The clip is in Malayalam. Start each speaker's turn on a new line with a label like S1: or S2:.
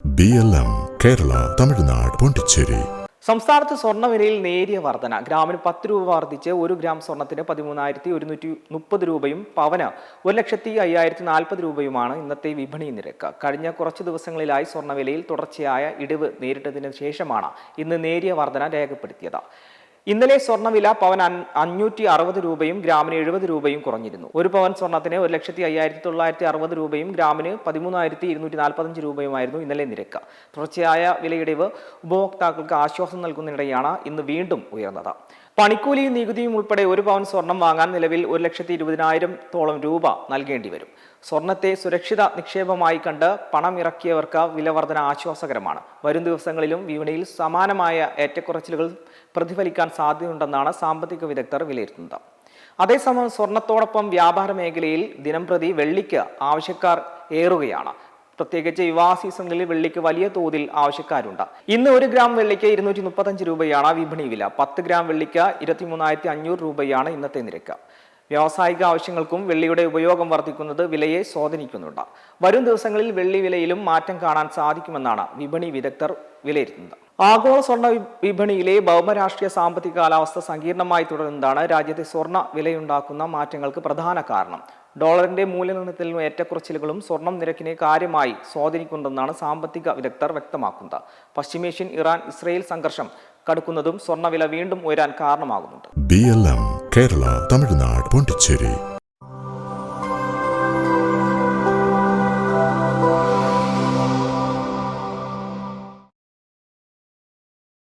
S1: BLM കേരള തമിഴ്നാട് പോണ്ടിച്ചേരി.
S2: സംസ്ഥാനത്ത് സ്വർണ്ണവിലയിൽ നേരിയ വർധന. ഗ്രാമിന് 10 രൂപ വർദ്ധിച്ച് 1 ഗ്രാം സ്വർണത്തിന് 13,130 രൂപയും പവന് 1,05,040 രൂപയുമാണ് ഇന്നത്തെ വിപണി നിരക്ക്. കഴിഞ്ഞ കുറച്ചു ദിവസങ്ങളിലായി സ്വർണ്ണവിലയിൽ തുടർച്ചയായ ഇടിവ് നേരിട്ടതിന് ശേഷമാണ് ഇന്ന് നേരിയ വർധന രേഖപ്പെടുത്തിയത്. ഇന്നലെ സ്വർണ്ണവില പവൻ 560 രൂപയും ഗ്രാമിന് 70 രൂപയും കുറഞ്ഞിരുന്നു. ഒരു പവൻ സ്വർണത്തിന് 1,05,960 രൂപയും ഗ്രാമിന് 13,245 രൂപയുമായിരുന്നു ഇന്നലെ നിരക്ക്. തുടർച്ചയായ വിലയിടിവ് ഉപഭോക്താക്കൾക്ക് ആശ്വാസം നൽകുന്നതിനിടെയാണ് ഇന്ന് വീണ്ടും ഉയർന്നത്. പണിക്കൂലിയും നികുതിയും ഉൾപ്പെടെ ഒരു പവൻ സ്വർണം വാങ്ങാൻ നിലവിൽ 1,20,000-ഓളം രൂപ നൽകേണ്ടി വരും. സ്വർണത്തെ സുരക്ഷിത നിക്ഷേപമായി കണ്ട് പണം ഇറക്കിയവർക്ക് വിലവർധന ആശ്വാസകരമാണ്. വരും ദിവസങ്ങളിലും വിപണിയിൽ സമാനമായ ഏറ്റക്കുറച്ചിലുകൾ പ്രതിഫലിക്കാൻ സാധ്യതയുണ്ടെന്നാണ് സാമ്പത്തിക വിദഗ്ധർ വിലയിരുത്തുന്നത്. അതേസമയം സ്വർണത്തോടൊപ്പം വ്യാപാര മേഖലയിൽ ദിനംപ്രതി വെള്ളിക്ക് ആവശ്യക്കാർ ഏറുകയാണ്. പ്രത്യേകിച്ച് വിവാഹ സീസണിൽ വെള്ളിക്ക് വലിയ തോതിൽ ആവശ്യക്കാരുണ്ട്. ഇന്ന് 1 ഗ്രാം വെള്ളിക്ക് 235 രൂപയാണ് വിപണി വില. 10 ഗ്രാം വെള്ളിക്ക് 23,500 രൂപയാണ് ഇന്നത്തെ നിരക്ക്. വ്യാവസായിക ആവശ്യങ്ങൾക്കും വെള്ളിയുടെ ഉപയോഗം വർദ്ധിക്കുന്നത് വിലയെ സ്വാധീനിക്കുന്നുണ്ട്. വരും ദിവസങ്ങളിൽ വെള്ളി വിലയിലും മാറ്റം കാണാൻ സാധിക്കുമെന്നാണ് വിപണി വിദഗ്ധർ വിലയിരുത്തുന്നത്. ആഗോള സ്വർണ്ണ വിപണിയിലെ ഭൗമരാഷ്ട്രീയ സാമ്പത്തിക കാലാവസ്ഥ സങ്കീർണമായി തുടരുന്നതാണ് രാജ്യത്തെ സ്വർണ്ണ വിലയുണ്ടാക്കുന്ന മാറ്റങ്ങൾക്ക് പ്രധാന കാരണം. ഡോളറിന്റെ മൂല്യനിർണ്ണയത്തിലും ഏറ്റക്കുറച്ചിലുകളും സ്വർണം നിരക്കിനെ കാര്യമായി സ്വാധീനിക്കുന്നുണ്ടെന്നാണ് സാമ്പത്തിക വിദഗ്ധർ വ്യക്തമാക്കുന്നത്. പശ്ചിമേഷ്യൻ ഇറാൻ ഇസ്രയേൽ സംഘർഷം കടുക്കുന്നതും സ്വർണ്ണവില വീണ്ടും ഉയരാൻ കാരണമാകുന്നുണ്ട്.
S1: BLM കേരള തമിഴ്നാട് പോണ്ടിച്ചേരി.